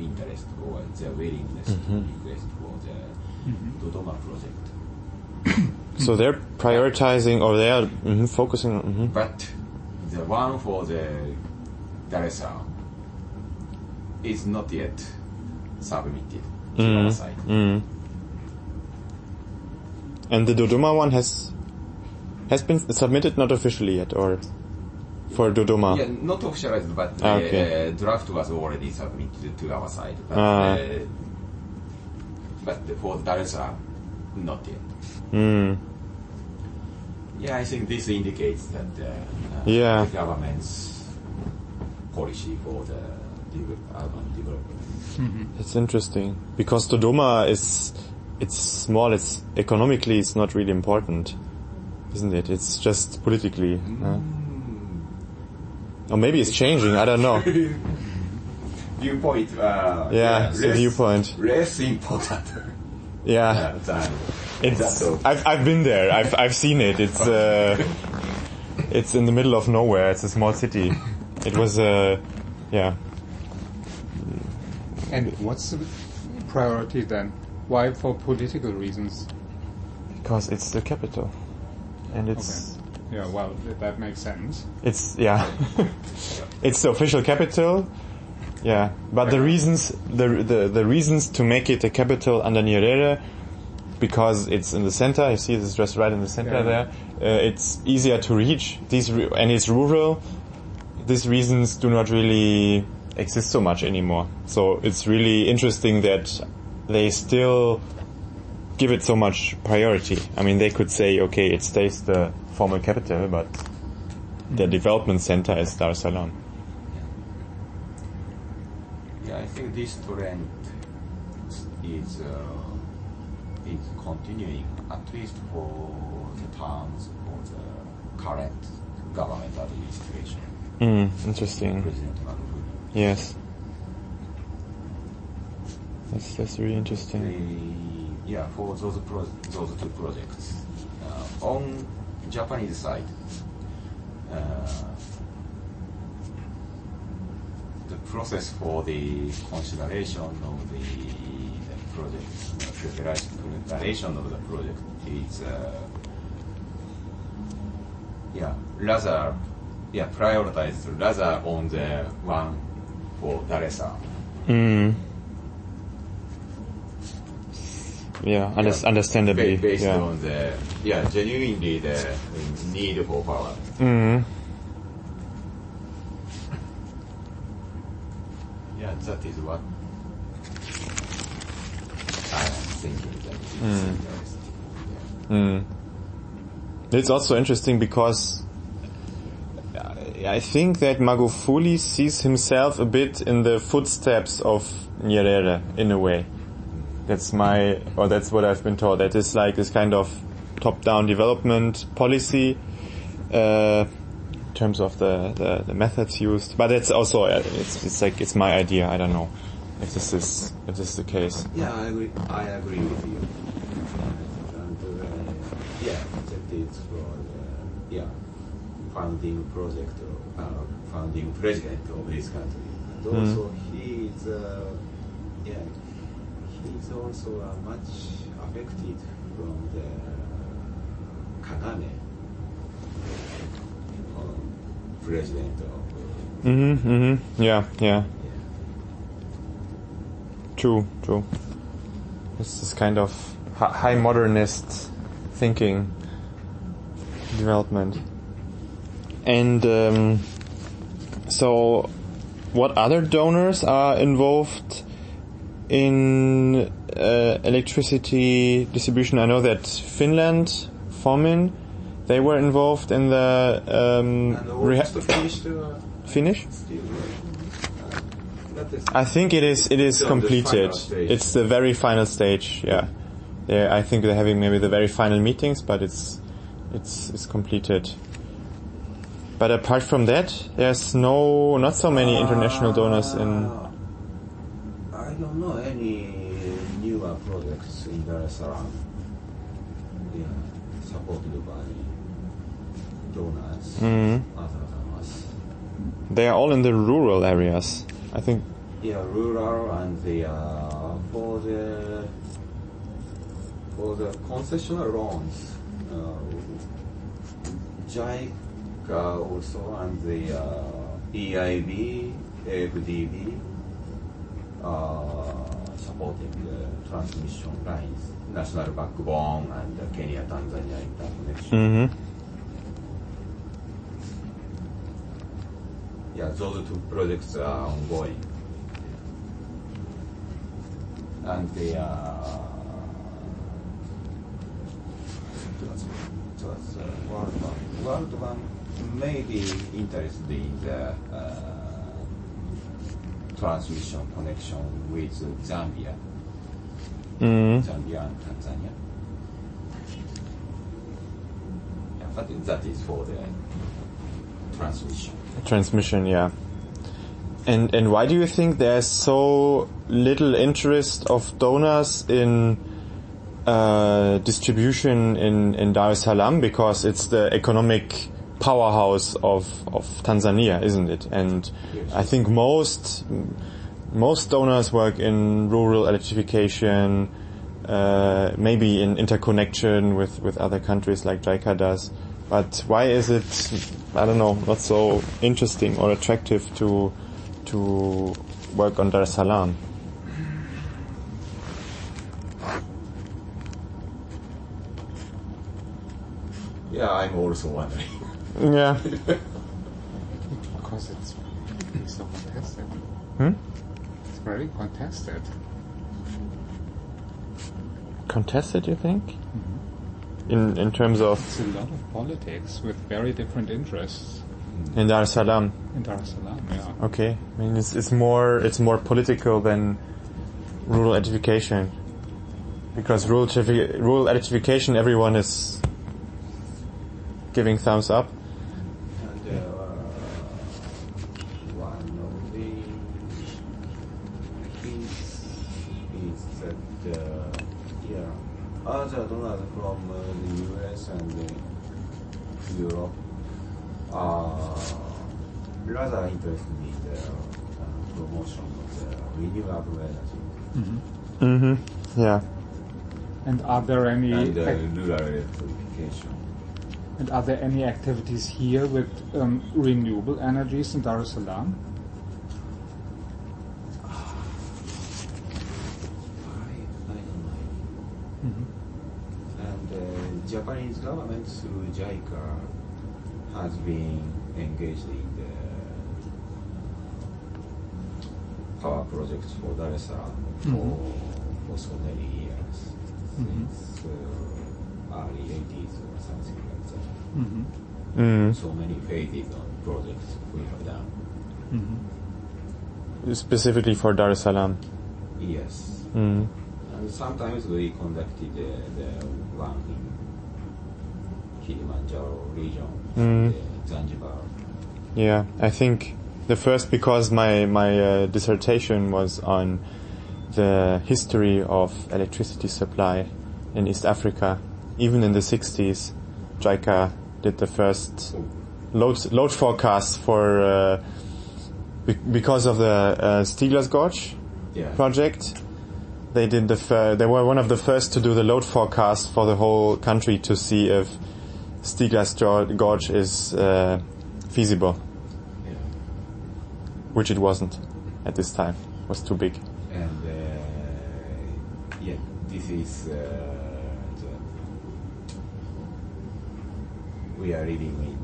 interest or their willingness to request for the Dodoma project. So they're prioritizing, or they are focusing on... But the one for the Dar es Salaam is not yet submitted to our side. And the Dodoma one has been submitted, not officially yet, or for Dodoma? Yeah, not officialized, but draft was already submitted to our side. But for Dar es Salaam, not yet. Yeah, I think this indicates that the government's policy for the urban development. It's interesting because Dodoma it's small. It's economically it's not really important, isn't it? It's just politically. Or maybe it's changing. I don't know. Viewpoint. It's a viewpoint. Less important. Yeah. I've been there. I've seen it. It's in the middle of nowhere. It's a small city. It was And what's the priority then? Why for political reasons? Because it's the capital, and it's. Okay. Yeah, well, that makes sense. It's it's the official capital. Yeah, but the reasons to make it a capital under Nyerere, because it's in the center. You see, it's just right in the center there. It's easier to reach. And it's rural. These reasons do not really exist so much anymore. So it's really interesting that they still give it so much priority. I mean, they could say, okay, it stays the formal capital, but the development center is Dar es Salaam. Yeah, I think this trend is continuing, at least for the terms for the current government administration. Interesting. President Magufuli. Yes. That's really interesting. For those two projects. On Japanese side, the process for the consideration of the project, preparation of the project is prioritized rather on the one for Dar es Salaam. Understandably. Based on the genuinely the need for power. That is what I am thinking. It's also interesting because I think that Magufuli sees himself a bit in the footsteps of Nyerere in a way. That's what I've been told. That is like this kind of top-down development policy in terms of the methods used. But it's also it's my idea. I don't know if this is the case. Yeah, I agree with you. That is for founding project or founding president of this country, and also he's also much affected from the Kagame president of. True. It's this kind of high modernist thinking development. And so, what other donors are involved in electricity distribution? I know that Finland, Fomin, they were involved in the finish. I think it is completed. It's the very final stage. Yeah, I think they're having maybe the very final meetings, but it's completed. But apart from that, there's not so many international donors in. I don't know any newer projects in Dar es Salaam. Supported by donors other than us. They are all in the rural areas. I think rural and for the concessional loans, JICA also and the EIB, AFDB supporting the transmission lines, national backbone and Kenya-Tanzania interconnection. Mm-hmm. Yeah, those two projects are ongoing. And the World Bank may be interested in the transmission connection with Zambia, Zambia and Tanzania. Yeah, but that is for the transmission. Transmission, yeah. And why do you think there's so little interest of donors in distribution in Dar es Salaam? Because it's the economic powerhouse of Tanzania, isn't it? And yes. I think most donors work in rural electrification, maybe in interconnection with other countries like JICA does. But why is it, I don't know, not so interesting or attractive to work on Dar es Salaam? Yeah, I'm also wondering. Yeah. Because it's so contested. It's very contested. Contested, you think? In terms of It's a lot of politics with very different interests in Dar es Salaam. in Dar es Salaam. Yeah. Okay, I mean it's more political than rural electrification, because rural electrification everyone is giving thumbs up. And one of the things is that other donors from the US and Europe are rather interested in the promotion of the renewable energy Mm-hmm. Yeah. And are there any and rural electrification. and are there any activities here with renewable energies in Dar es Salaam? I don't know. And Japanese government through JICA has been engaged in the power projects for Dar es Salaam for so many years, since early 80s or something like that. So many phases of projects we have done. Specifically for Dar es Salaam. Yes. Mm. And sometimes we conducted the one in Kilimanjaro region, the Zanzibar. Yeah, I think the first, because my dissertation was on the history of electricity supply in East Africa. Even in the 60s, JICA did the first load forecast for because of the Stigler's Gorge project. They did they were one of the first to do the load forecast for the whole country to see if Stigler's Gorge is feasible, which it wasn't at this time. It was too big. And this is we are living in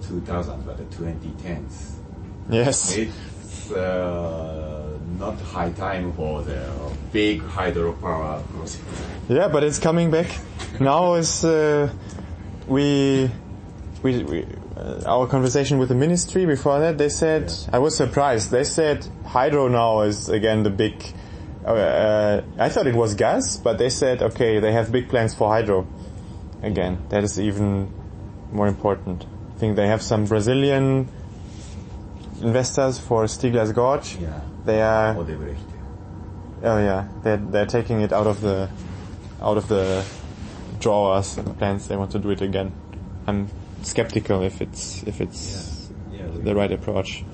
2000, but the 2010s. Yes. It's not high time for the big hydropower project. Yeah, but it's coming back. Now is we our conversation with the ministry before that. They said I was surprised. They said hydro now is again the big. I thought it was gas, but they said okay, they have big plans for hydro again. That is even more important. I think they have some Brazilian investors for Stigler's Gorge. Yeah. They are. Odebrecht. Oh yeah, they're taking it out of the drawers and plans. They want to do it again. I'm skeptical if it's. Yeah, the right approach.